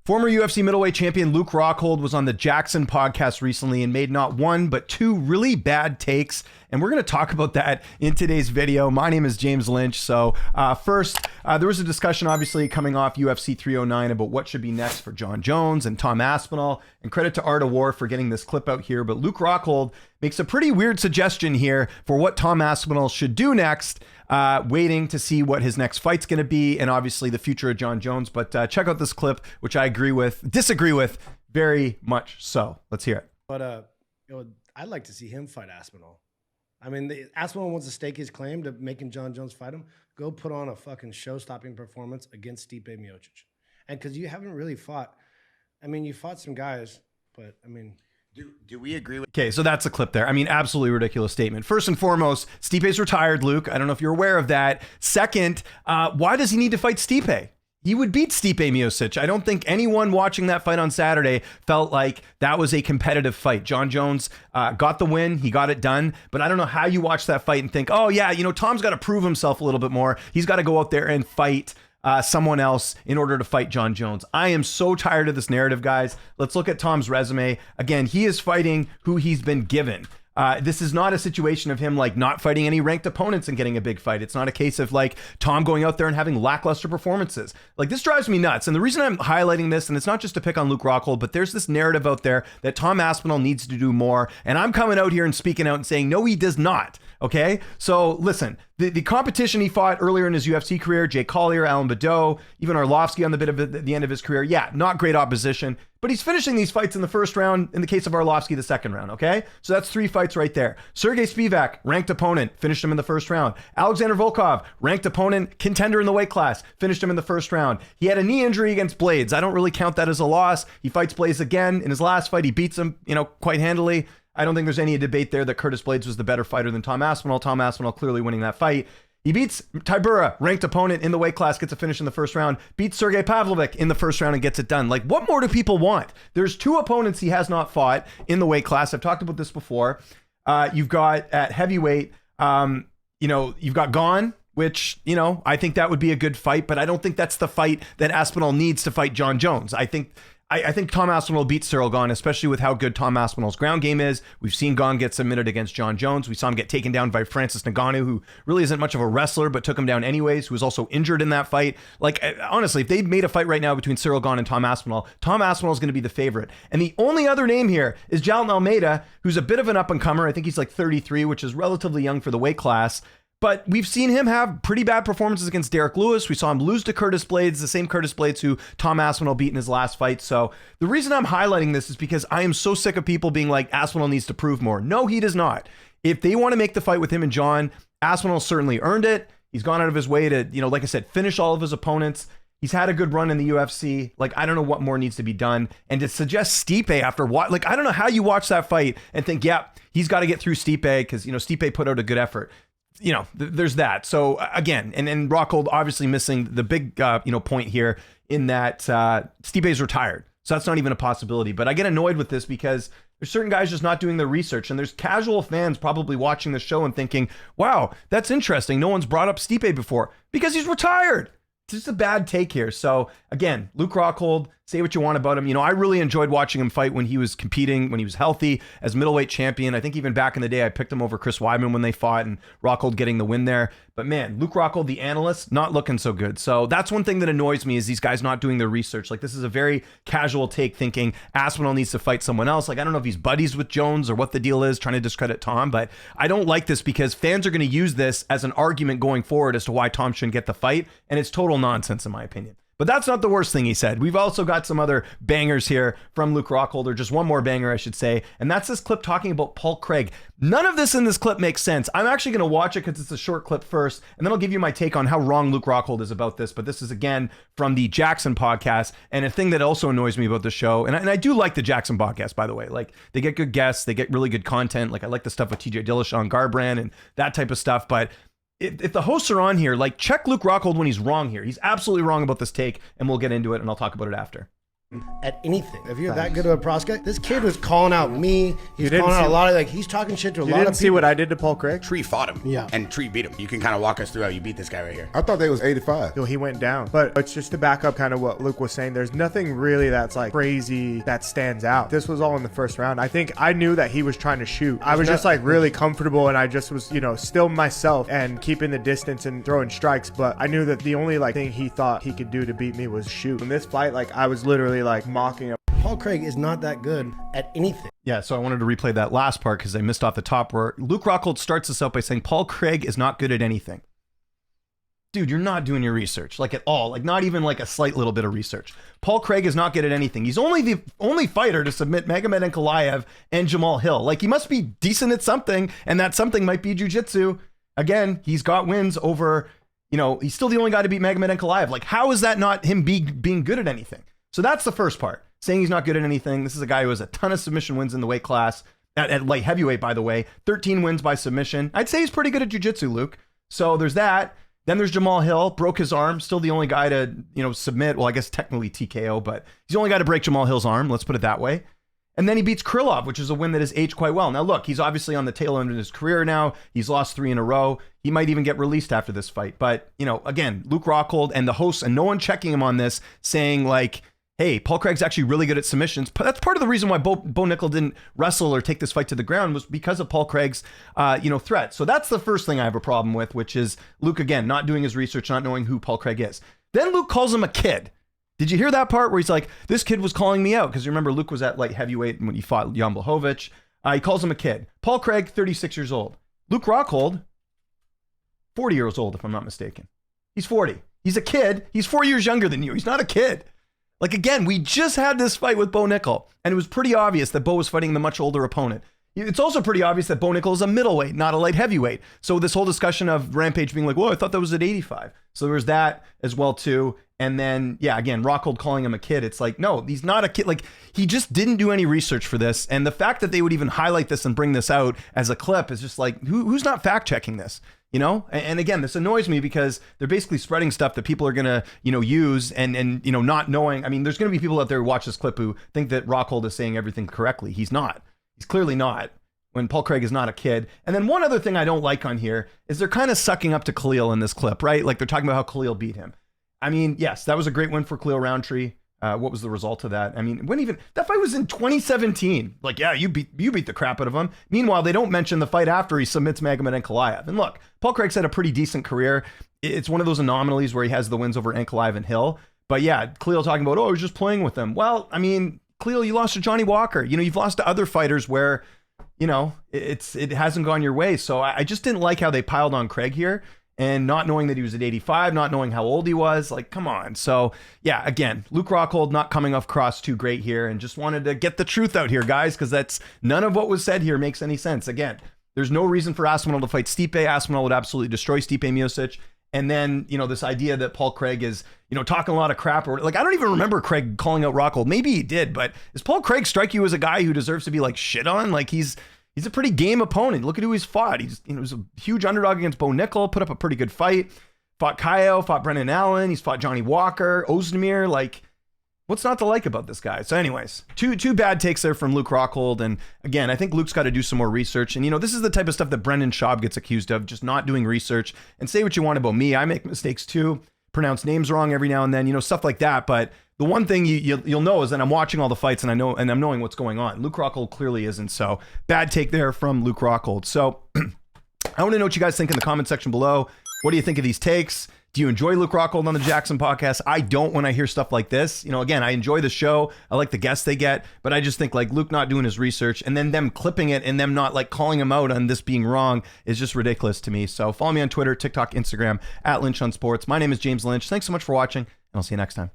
Former UFC middleweight champion Luke Rockhold was on the Jackson podcast recently and made not one, but two really bad takes. And we're going to talk about that in today's video. My name is James Lynch. So first, there was a discussion obviously coming off UFC 309 about what should be next for Jon Jones and Tom Aspinall. And credit to Art of War for getting this clip out here. But Luke Rockhold makes a pretty weird suggestion here for what Tom Aspinall should do next. Waiting to see what his next fight's going to be, and obviously the future of Jon Jones. But check out this clip, which I disagree with very much so. Let's hear it. But I'd like to see him fight Aspinall. I mean, Aspinall wants to stake his claim to making Jon Jones fight him. Go put on a fucking show-stopping performance against Stipe Miocic. And because you haven't really fought, I mean, you fought some guys, but I mean... Do we agree with... Okay, so that's a clip there. I mean, absolutely ridiculous statement. First and foremost, Stipe's retired, Luke. I don't know if you're aware of that. Second, why does he need to fight Stipe? He would beat Stipe Miocic. I don't think anyone watching that fight on Saturday felt like that was a competitive fight. Jon Jones got the win. He got it done. But I don't know how you watch that fight and think, oh, yeah, you know, Tom's got to prove himself a little bit more. He's got to go out there and fight someone else in order to fight Jon Jones. I am so tired of this narrative, guys. Let's look at Tom's resume. Again, he is fighting who he's been given. This is not a situation of him like not fighting any ranked opponents and getting a big fight. It's not a case of like Tom going out there and having lackluster performances. Like, this drives me nuts. And the reason I'm highlighting this, and it's not just to pick on Luke Rockhold, but there's this narrative out there that Tom Aspinall needs to do more. And I'm coming out here and speaking out and saying, no, he does not. Okay, so listen, the competition he fought earlier in his UFC career, Jay Collier, Alan Badeau, even Arlovsky on the end of his career, yeah, not great opposition, but he's finishing these fights in the first round, in the case of Arlovsky, the second round, okay? So that's 3 fights right there. Sergey Spivak, ranked opponent, finished him in the first round. Alexander Volkov, ranked opponent, contender in the weight class, finished him in the first round. He had a knee injury against Blades. I don't really count that as a loss. He fights Blades again. In his last fight, he beats him, quite handily. I don't think there's any debate there that Curtis Blades was the better fighter than Tom Aspinall. Tom Aspinall clearly winning that fight. He beats Tybura, ranked opponent in the weight class, gets a finish in the first round, beats Sergey Pavlovich in the first round and gets it done. Like, what more do people want? There's 2 opponents he has not fought in the weight class. I've talked about this before. You've got at heavyweight, you've got Gone, which, I think that would be a good fight, but I don't think that's the fight that Aspinall needs to fight Jon Jones. I think Tom Aspinall will beat Cyril Gane, especially with how good Tom Aspinall's ground game is. We've seen Gane get submitted against Jon Jones. We saw him get taken down by Francis Ngannou, who really isn't much of a wrestler, but took him down anyways, who was also injured in that fight. Like, honestly, if they made a fight right now between Cyril Gane and Tom Aspinall is going to be the favorite. And the only other name here is Jailton Almeida, who's a bit of an up-and-comer. I think he's like 33, which is relatively young for the weight class. But we've seen him have pretty bad performances against Derek Lewis. We saw him lose to Curtis Blades, the same Curtis Blades who Tom Aspinall beat in his last fight. So the reason I'm highlighting this is because I am so sick of people being like, Aspinall needs to prove more. No, he does not. If they want to make the fight with him and Jon, Aspinall certainly earned it. He's gone out of his way to, like I said, finish all of his opponents. He's had a good run in the UFC. Like, I don't know what more needs to be done. And to suggest Stipe after what, like, I don't know how you watch that fight and think, yeah, he's got to get through Stipe because, Stipe put out a good effort. There's that. So again, and Rockhold obviously missing the big, point here in that Stipe's retired. So that's not even a possibility. But I get annoyed with this because there's certain guys just not doing their research. And there's casual fans probably watching the show and thinking, wow, that's interesting. No one's brought up Stipe before because he's retired. It's just a bad take here. So again, Luke Rockhold, say what you want about him. I really enjoyed watching him fight when he was competing, when he was healthy as middleweight champion. I think even back in the day, I picked him over Chris Weidman when they fought and Rockhold getting the win there. But man, Luke Rockhold, the analyst, not looking so good. So that's one thing that annoys me is these guys not doing their research. Like, this is a very casual take thinking Aspinall needs to fight someone else. Like, I don't know if he's buddies with Jones or what the deal is, trying to discredit Tom, but I don't like this because fans are going to use this as an argument going forward as to why Tom shouldn't get the fight. And it's total nonsense in my opinion. But that's not the worst thing he said. We've also got some other bangers here from Luke Rockhold, or just one more banger, I should say. And that's this clip talking about Paul Craig. None of this in this clip makes sense. I'm actually going to watch it because it's a short clip first, and then I'll give you my take on how wrong Luke Rockhold is about this. But this is, again, from the Jackson podcast. And a thing that also annoys me about the show, and I do like the Jackson podcast, by the way. Like, they get good guests. They get really good content. Like, I like the stuff with TJ Dillashaw, Garbrandt, and that type of stuff. But if the hosts are on here, like, check Luke Rockhold when he's wrong here. He's absolutely wrong about this take, and we'll get into it, and I'll talk about it after. at anything. If you're that good of a prospect, this kid was calling out me. He's calling out a lot of he's talking shit to a lot of people. You didn't see what I did to Paul Craig? Tree fought him. Yeah. And Tree beat him. You can kind of walk us through how you beat this guy right here. I thought they was 85. Yo, he went down. But it's just to back up kind of what Luke was saying. There's nothing really that's like crazy that stands out. This was all in the first round. I think I knew that he was trying to shoot. I was just like really comfortable and I just was, still myself and keeping the distance and throwing strikes. But I knew that the only thing he thought he could do to beat me was shoot. In this fight, I was literally mocking him. Paul Craig is not that good at anything. Yeah, so I wanted to replay that last part because I missed off the top where Luke Rockhold starts this out by saying Paul Craig is not good at anything. Dude, you're not doing your research, at all. Not even a slight little bit of research. Paul Craig is not good at anything. He's only the only fighter to submit Magomed Ankalaev and Jamal Hill. He must be decent at something, and that something might be jiu-jitsu. Again, he's got wins over, he's still the only guy to beat Magomed Ankalaev. How is that not him being good at anything? So that's the first part. Saying he's not good at anything. This is a guy who has a ton of submission wins in the weight class. At light heavyweight, by the way. 13 wins by submission. I'd say he's pretty good at jiu-jitsu, Luke. So there's that. Then there's Jamal Hill. Broke his arm. Still the only guy to, submit. Well, I guess technically TKO, but he's the only guy to break Jamal Hill's arm. Let's put it that way. And then he beats Krylov, which is a win that has aged quite well. Now, look, he's obviously on the tail end of his career now. He's lost 3 in a row. He might even get released after this fight. But, again, Luke Rockhold and the hosts and no one checking him on this saying hey, Paul Craig's actually really good at submissions. That's part of the reason why Bo Nickel didn't wrestle or take this fight to the ground was because of Paul Craig's, threat. So that's the first thing I have a problem with, which is Luke, again, not doing his research, not knowing who Paul Craig is. Then Luke calls him a kid. Did you hear that part where he's like, this kid was calling me out? Because remember, Luke was at light heavyweight when he fought Jan Blachowicz. He calls him a kid. Paul Craig, 36 years old. Luke Rockhold, 40 years old, if I'm not mistaken. He's 40. He's a kid. He's 4 years younger than you. He's not a kid. Again, we just had this fight with Bo Nickel, and it was pretty obvious that Bo was fighting the much older opponent. It's also pretty obvious that Bo Nickel is a middleweight, not a light heavyweight. So this whole discussion of Rampage being well, I thought that was at 85. So there's that as well, too. And then, again, Rockhold calling him a kid. It's no, he's not a kid. He just didn't do any research for this. And the fact that they would even highlight this and bring this out as a clip is just who's not fact checking this? And again, this annoys me because they're basically spreading stuff that people are going to, use and not knowing. I mean, there's going to be people out there who watch this clip who think that Rockhold is saying everything correctly. He's not. He's clearly not. When Paul Craig is not a kid. And then one other thing I don't like on here is they're kind of sucking up to Khalil in this clip, right? They're talking about how Khalil beat him. I mean, yes, that was a great win for Khalil Roundtree. What was the result of that? I mean, that fight was in 2017. You beat the crap out of him. Meanwhile, they don't mention the fight after he submits Magomed Ankalaev. And look, Paul Craig's had a pretty decent career. It's one of those anomalies where he has the wins over Ankalaev and Hill. But yeah, Khalil talking about, I was just playing with them. Well, I mean, Khalil, you lost to Johnny Walker. You've lost to other fighters where, it hasn't gone your way. So I just didn't like how they piled on Craig here. And not knowing that he was at 85, not knowing how old he was, come on. So, yeah, again, Luke Rockhold not coming across too great here and just wanted to get the truth out here, guys, because that's none of what was said here makes any sense. Again, there's no reason for Aspinall to fight Stipe. Aspinall would absolutely destroy Stipe Miocic. And then, this idea that Paul Craig is, talking a lot of crap. Or I don't even remember Craig calling out Rockhold. Maybe he did, but does Paul Craig strike you as a guy who deserves to be shit on? He's a pretty game opponent. Look at who he's fought. He's was a huge underdog against Bo Nickel, put up a pretty good fight. Fought Kaio, fought Brendan Allen. He's fought Johnny Walker, Ozdemir. What's not to like about this guy? So anyways, two bad takes there from Luke Rockhold. And again, I think Luke's got to do some more research. And this is the type of stuff that Brendan Schaub gets accused of, just not doing research. And say what you want about me. I make mistakes too. Pronounce names wrong every now and then, stuff like that. But the one thing you'll know is that I'm watching all the fights and I'm knowing what's going on. Luke Rockhold clearly isn't. So bad take there from Luke Rockhold. So I want to know what you guys think in the comment section below. What do you think of these takes? Do you enjoy Luke Rockhold on the Jackson podcast? I don't when I hear stuff like this. Again, I enjoy the show. I like the guests they get, but I just think Luke not doing his research and then them clipping it and them not calling him out on this being wrong is just ridiculous to me. So follow me on Twitter, TikTok, Instagram, @Lynch on Sports. My name is James Lynch. Thanks so much for watching, and I'll see you next time.